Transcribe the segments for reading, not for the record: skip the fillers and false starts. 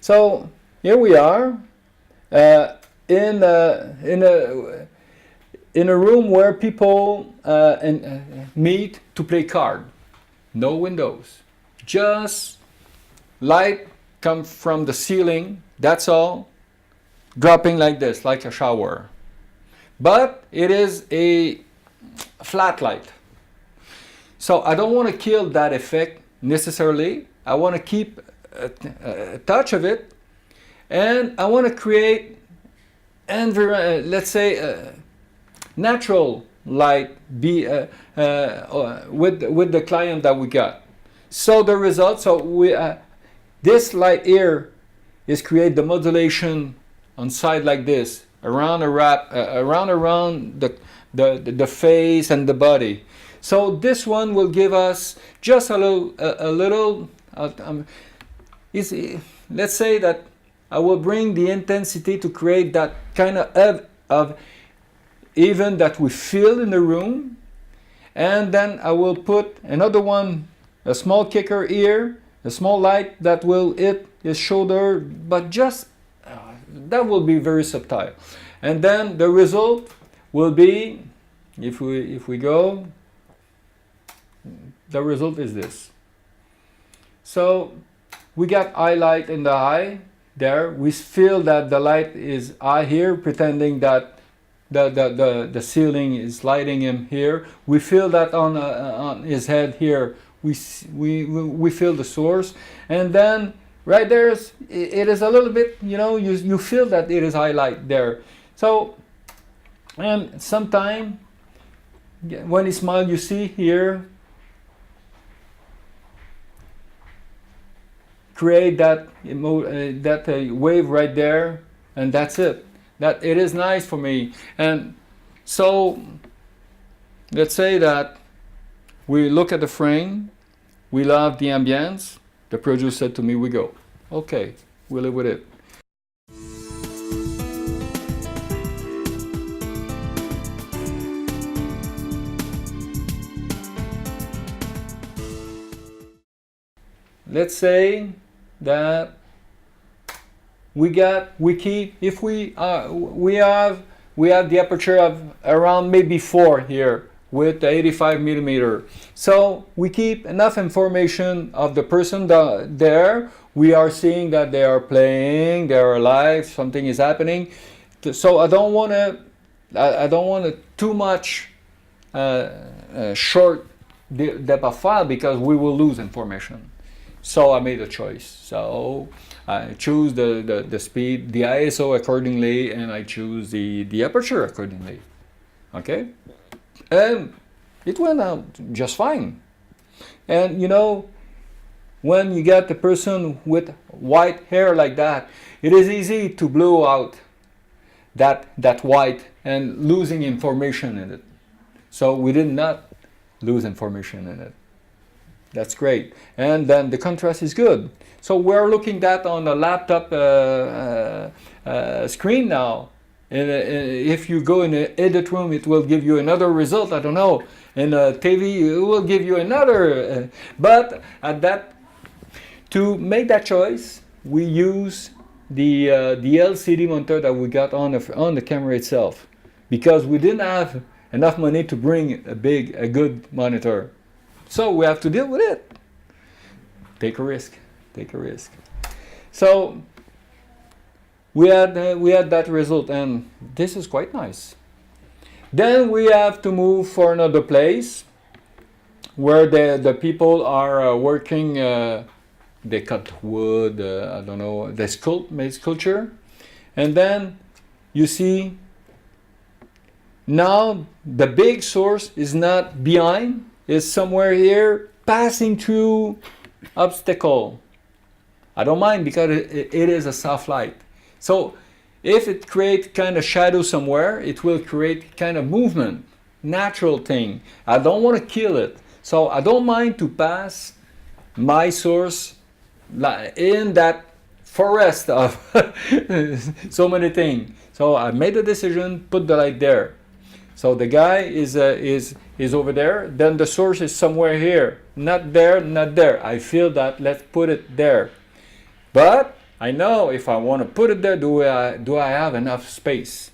So here we are in a room where people meet to play card. No windows, just light come from the ceiling. That's all, dropping like this, like a shower. But it is a flat light. So I don't want to kill that effect necessarily. I want to keep a touch of it, and I want to create, let's say, natural light with the client that we got. So the result, this light here is create the modulation on side like this, around the face and the body. So this one will give us just a little. Let's say that I will bring the intensity to create that kind of even that we feel in the room, and then I will put another one, a small kicker here, a small light that will hit his shoulder, but just that will be very subtle. And then the result will be, if we go, the result is this. So we got highlight in the eye there. We feel that the light is high here, pretending that the ceiling is lighting him here. We feel that on his head here. We feel the source, and then right there it is a little bit, you feel that it is highlight there. So, and sometime when he smiles, you see here, create that wave right there, and that's it. That it is nice for me. And so let's say that we look at the frame, we love the ambience. The producer said to me, we go, okay, we'll live with it. Let's say that we have the aperture of around maybe 4 here with 85 millimeter. So we keep enough information of the person there. We are seeing that they are playing, they are alive, something is happening. So I don't want to too much short depth of file, because we will lose information. So I made a choice. So I choose the speed, the ISO accordingly, and I choose the aperture accordingly. Okay? And it went out just fine. And when you get the person with white hair like that, it is easy to blow out that white and losing information in it. So we did not lose information in it. That's great. And then the contrast is good. So we're looking at on a laptop screen now. And if you go in the edit room, it will give you another result. I don't know. In TV, it will give you another. But to make that choice, we use the LCD monitor that we got on the camera itself, because we didn't have enough money to bring a good monitor. So we have to deal with it. Take a risk. So we had that result, and this is quite nice. Then we have to move for another place where the people are working. They cut wood. I don't know. They make sculpture, and then you see. Now the big source is not behind. Is somewhere here, passing through obstacle. I don't mind, because it is a soft light. So if it creates kind of shadow somewhere, it will create kind of movement, natural thing. I don't want to kill it. So I don't mind to pass my source in that forest of so many things. So I made a decision, put the light there. So the guy is over there, then the source is somewhere here. Not there, not there. I feel that, let's put it there. But I know if I want to put it there, do I have enough space?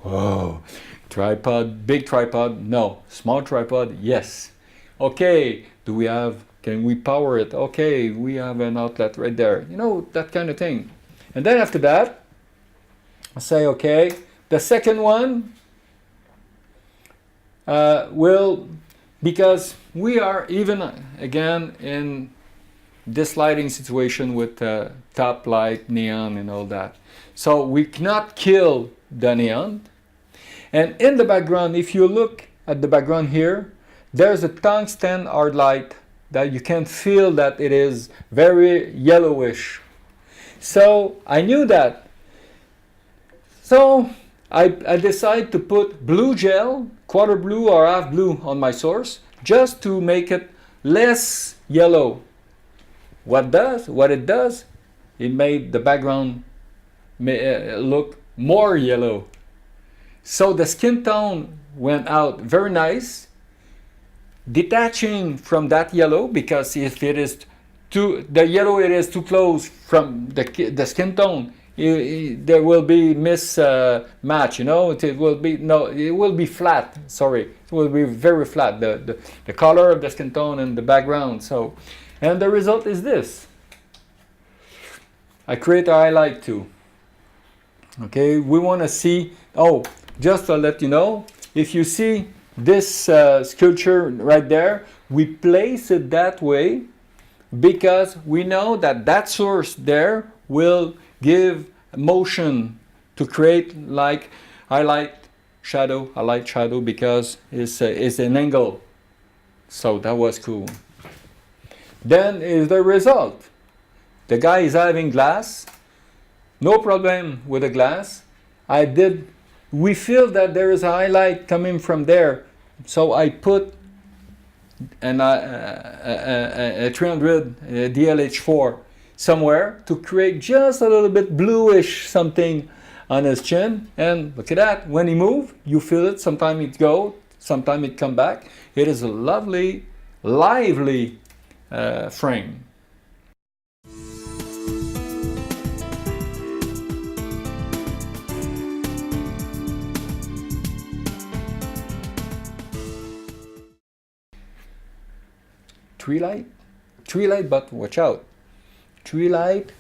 Whoa, tripod, big tripod, no. Small tripod, yes. Okay, can we power it? Okay, we have an outlet right there. You know, that kind of thing. And then after that, I say, okay, the second one because we are even, again, in this lighting situation with top light, neon and all that. So we cannot kill the neon. And in the background, if you look at the background here, there's a tungsten hard light that you can feel that it is very yellowish. So I knew that. So I decided to put blue gel, quarter blue or half blue on my source, just to make it less yellow. What it does, it made the background look more yellow. So the skin tone went out very nice, detaching from that yellow, because if it is the yellow it is too close from the skin tone, there will be mismatch, you know. It will be flat. Sorry, it will be very flat. The color of the skin tone and the background. So, and the result is this. I create a highlight too. Okay, we want to see. Oh, just to let you know, if you see this sculpture right there, we place it that way because we know that that source there will give motion to create like highlight shadow because it's an angle. So that was cool. Then is the result. The guy is having glass, no problem with the glass. We feel that there is a highlight coming from there, so I put a 300 DLH4 somewhere to create just a little bit bluish something on his chin. And look at that, when he moves, you feel it. Sometimes it goes, sometimes it come back. It is a lovely, lively frame. Three light, but watch out. 3 light,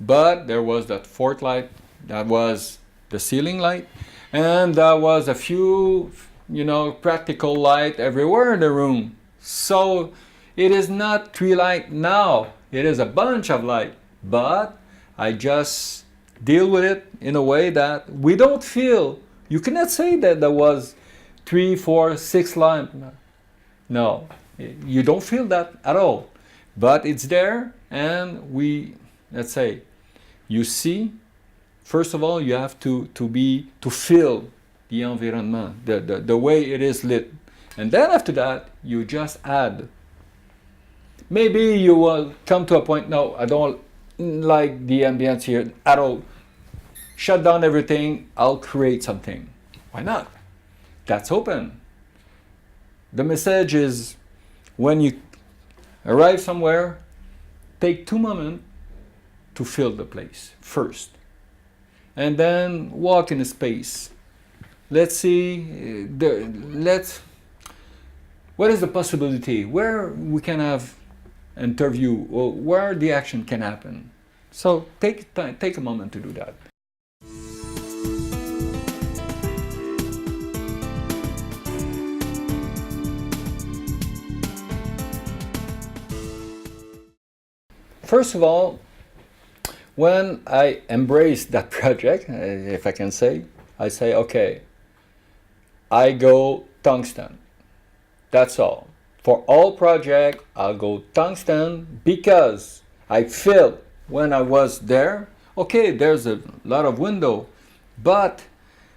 but there was that 4th light, that was the ceiling light, and there was a few, practical light everywhere in the room. So it is not 3 light now, it is a bunch of light, but I just deal with it in a way that we don't feel. You cannot say that there was 3, 4, 6 light. No, you don't feel that at all. But it's there, and let's say, you see, first of all, you have to feel the environment, the way it is lit. And then after that, you just add. Maybe you will come to a point, no, I don't like the ambience here at all. Shut down everything, I'll create something. Why not? That's open. The message is, when you arrive somewhere, take 2 moments to fill the place first. And then walk in a space. Let's see, what is the possibility? Where we can have interview, or where the action can happen. So take a moment to do that. First of all, when I embrace that project, if I can say, I say, okay, I go tungsten. That's all. For all project, I'll go tungsten because I feel when I was there, okay, there's a lot of window, but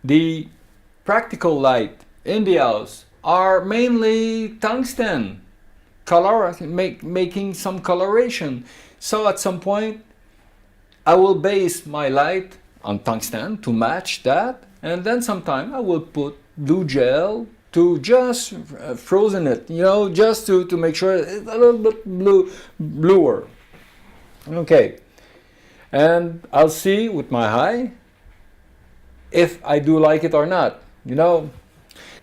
the practical light in the house are mainly tungsten, making some coloration. So at some point, I will base my light on tungsten to match that, and then sometime I will put blue gel to just frozen it, just to make sure it's a little bit bluer. Okay. and I'll see with my eye if I do like it or not. You know,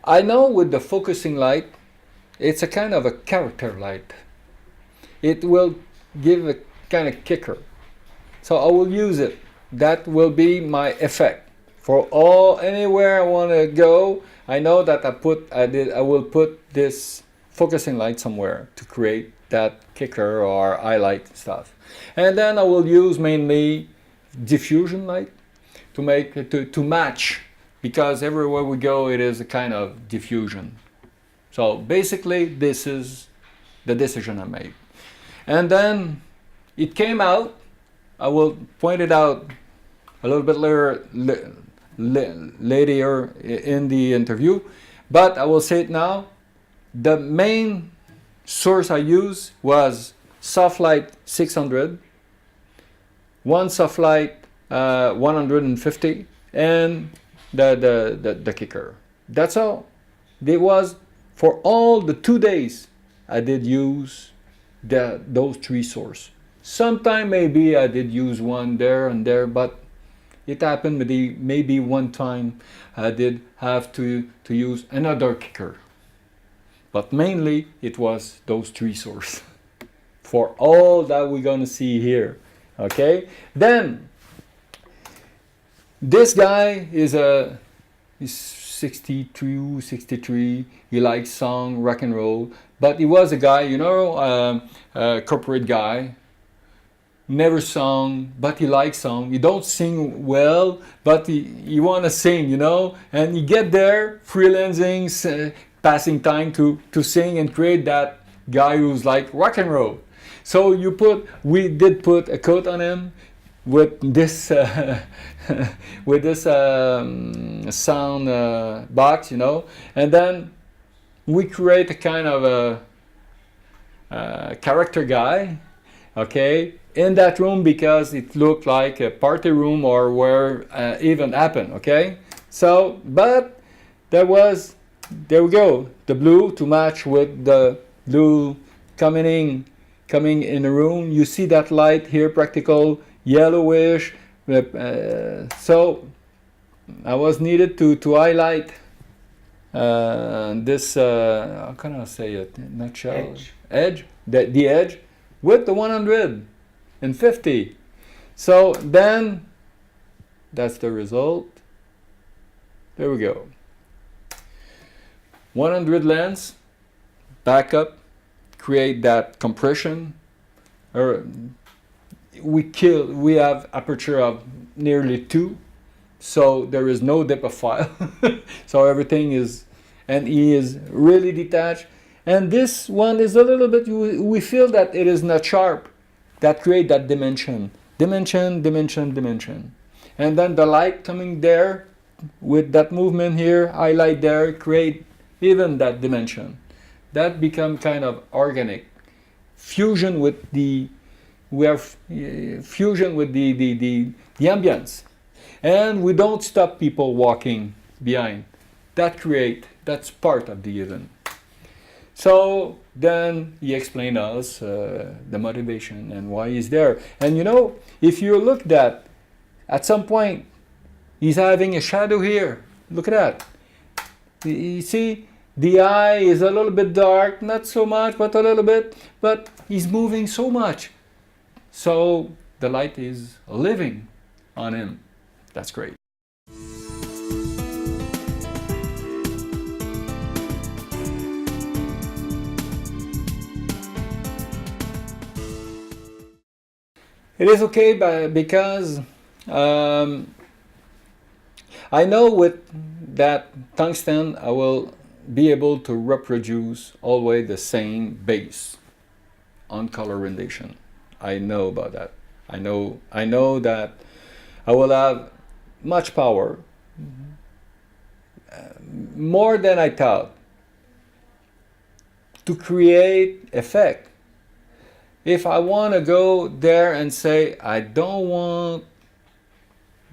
I know with the focusing light, it's a kind of a character light. It will give a kind of kicker. So I will use it. That will be my effect. For all anywhere I want to go, I know that I will put this focusing light somewhere to create that kicker or highlight stuff. And then I will use mainly diffusion light to make to match, because everywhere we go it is a kind of diffusion. So basically this is the decision I made. And then it came out. I will point it out a little bit later in the interview, but I will say it now. The main source I used was Softlight 600, one Softlight 150, and the kicker. That's all. It was for all the 2 days I did use those three sources. Sometime maybe I did use one there and there, but it happened maybe one time I did have to use another kicker. But mainly it was those three sources for all that we're gonna see here. Okay? Then this guy is he's 62, 63. He likes song, rock and roll, but he was a guy, you know, a corporate guy. Never sung, but he likes song. He don't sing well, but he want to sing, you know. And you get there, freelancing, passing time to sing and create that guy who's like rock and roll. So we did put a coat on him with this with this sound box, you know, and then we create a kind of a character guy, okay, in that room, because it looked like a party room or where event happened, okay. So, but there we go, the blue to match with the blue coming in the room. You see that light here, practical yellowish. So I was needed to highlight this how can I say it in a nutshell? Edge, the edge with the 150. So then that's the result. There we go. 100 lens, back up, create that compression. We have aperture of nearly 2, so there is no depth of field. So everything is, and he is really detached. And this one is a little bit, we feel that it is not sharp. That create that dimension. And then the light coming there with that movement here, highlight there, create even that dimension. That become kind of organic. Fusion with the ambience. And we don't stop people walking behind. That's part of the event. So then he explained us the motivation and why he's there. And you know, if you look at some point, he's having a shadow here. Look at that. You see, the eye is a little bit dark, not so much, but a little bit. But he's moving so much. So the light is living on him. That's great. It is okay, because I know with that tungsten I will be able to reproduce always the same base on color rendition. I know about that. I know that I will have much power, more than I thought, to create effect. If I want to go there and say, I don't want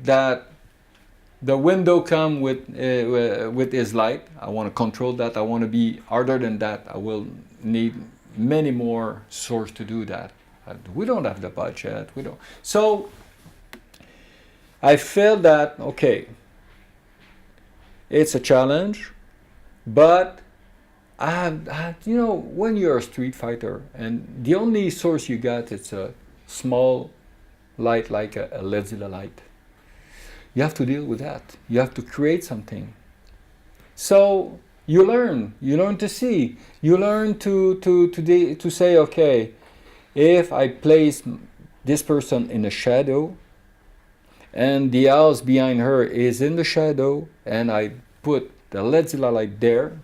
that the window come with his light, I want to control that, I want to be harder than that, I will need many more sources to do that. We don't have the budget, we don't. So I felt that, okay, it's a challenge, but you know, when you're a street fighter and the only source you got is a small light like a LED light, you have to deal with that. You have to create something. So you learn to see, you learn to say, okay, if I place this person in a shadow and the house behind her is in the shadow and I put the LED light there,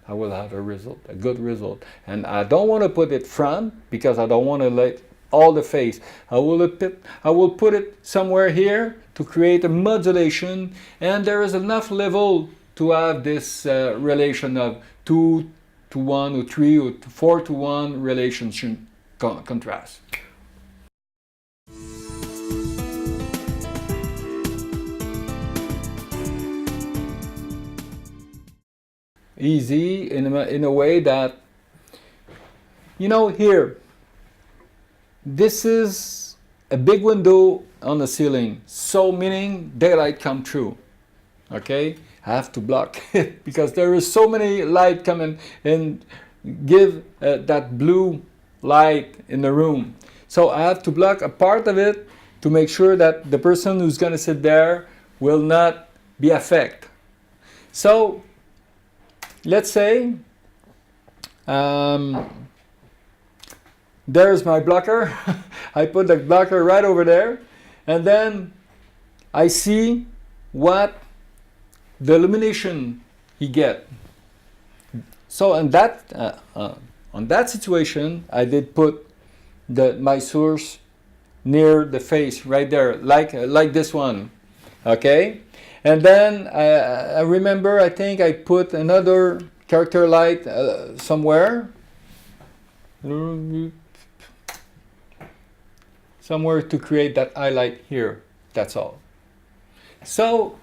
I will have a result, a good result. And I don't want to put it front because I don't want to let all the face. I will put it somewhere here to create a modulation, and there is enough level to have this relation of 2 to 1 or 3 or 4 to 1 relationship contrast. Easy in a way that, you know, here, this is a big window on the ceiling, so meaning daylight come through. Okay, I have to block it because there is so many light coming and give that blue light in the room. So I have to block a part of it to make sure that the person who's going to sit there will not be affected. So let's say there's my blocker. I put the blocker right over there, and then I see what the illumination he get. So on that situation, I did put my source near the face, right there, like this one. Okay, and then I remember, I think I put another character light somewhere to create that highlight here. That's all. So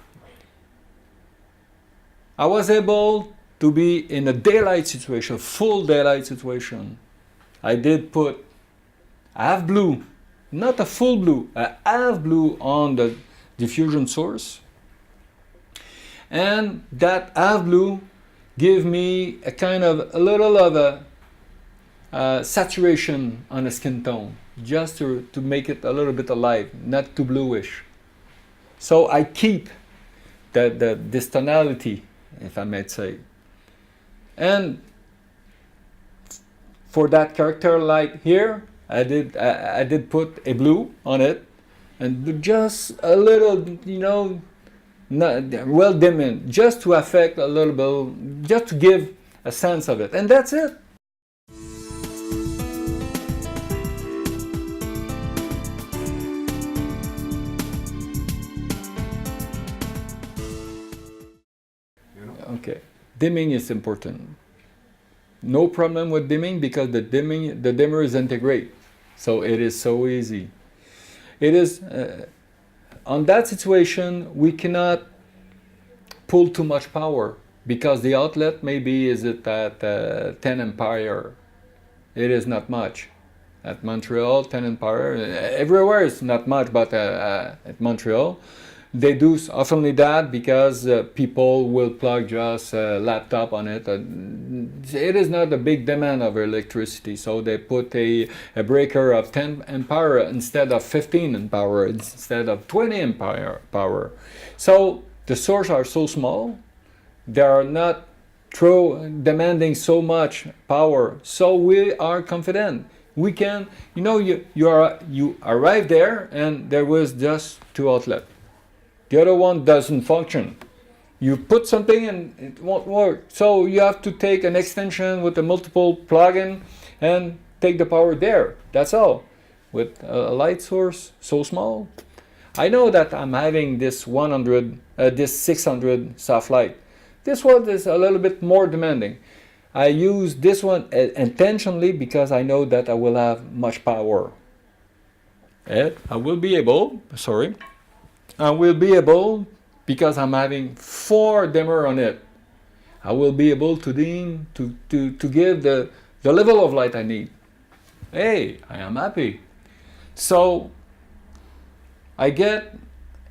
I was able to be in a daylight situation, full daylight situation. I did put half blue, not a full blue, a half blue on the diffusion source. And that half blue give me a kind of a little of a saturation on the skin tone, just to make it a little bit alive, not too bluish. So I keep this tonality, if I may say. And for that character light here, I did put a blue on it, and just a little, you know, not well dimming, just to affect a little bit, just to give a sense of it, and that's it. Okay, dimming is important. No problem with dimming because the dimmer is integrate, so it is so easy. It is on that situation we cannot pull too much power because the outlet maybe is at 10 ampere. It is not much. At Montreal, 10 ampere. Everywhere it's not much, but at Montreal, they do often that because people will plug just a laptop on it. It is not a big demand of electricity, so they put a breaker of 10 ampere instead of 15 ampere, instead of 20 ampere power. So the sources are so small, they are not demanding so much power. So we are confident. We can, you know, you arrive there and there was just 2 outlets. The other one doesn't function. You put something and it won't work. So you have to take an extension with a multiple plug-in and take the power there. That's all. With a light source so small. I know that I'm having this 600 soft light. This one is a little bit more demanding. I use this one intentionally because I know that I will have much power. And I will be able, because I'm having 4 dimmer on it, I will be able to give the level of light I need. Hey, I am happy. So I get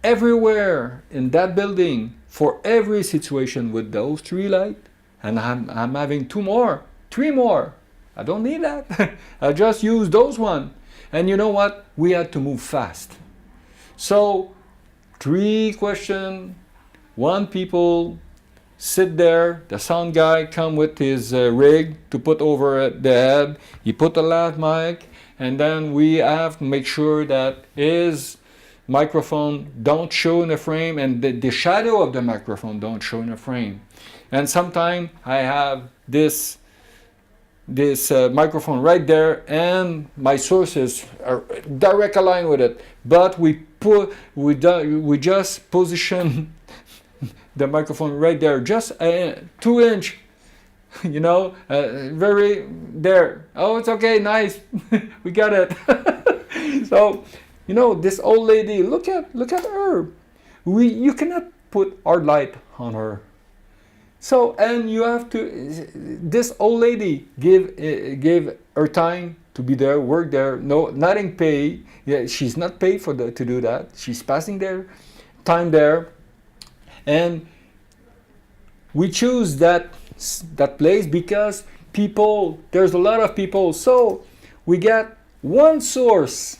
everywhere in that building for every situation with those 3 lights, and I'm having 2 more, 3 more. I don't need that. I just use those one. And you know what? We had to move fast. So 3 questions, 1 people sit there, the sound guy come with his rig to put over the head, he put a lav mic, and then we have to make sure that his microphone don't show in the frame, and the shadow of the microphone don't show in the frame. And sometimes I have this microphone right there, and my sources are direct align with it, but we just position the microphone right there, just 2 inch, you know, very there. Oh, it's okay, nice, we got it. So, you know, this old lady, look at her. You cannot put our light on her. So, and you have to, this old lady give her time to be there, work there, no, nothing pay. Yeah, she's not paid for to do that. She's passing their time there. And we choose that place because people, there's a lot of people. So we got 1 source.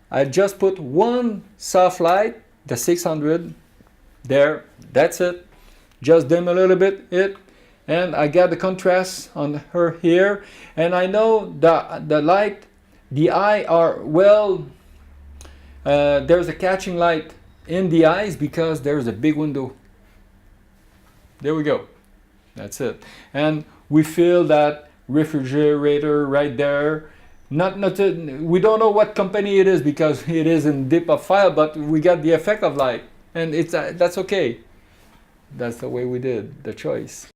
I just put 1 soft light, the 600 there, that's it. Just dim a little bit and I got the contrast on her here, and I know the light, the eye are well, there's a catching light in the eyes because there's a big window. There we go, that's it. And we feel that refrigerator right there. We don't know what company it is because it is in deep of file, but we got the effect of light, and it's that's okay. That's the way we did the choice.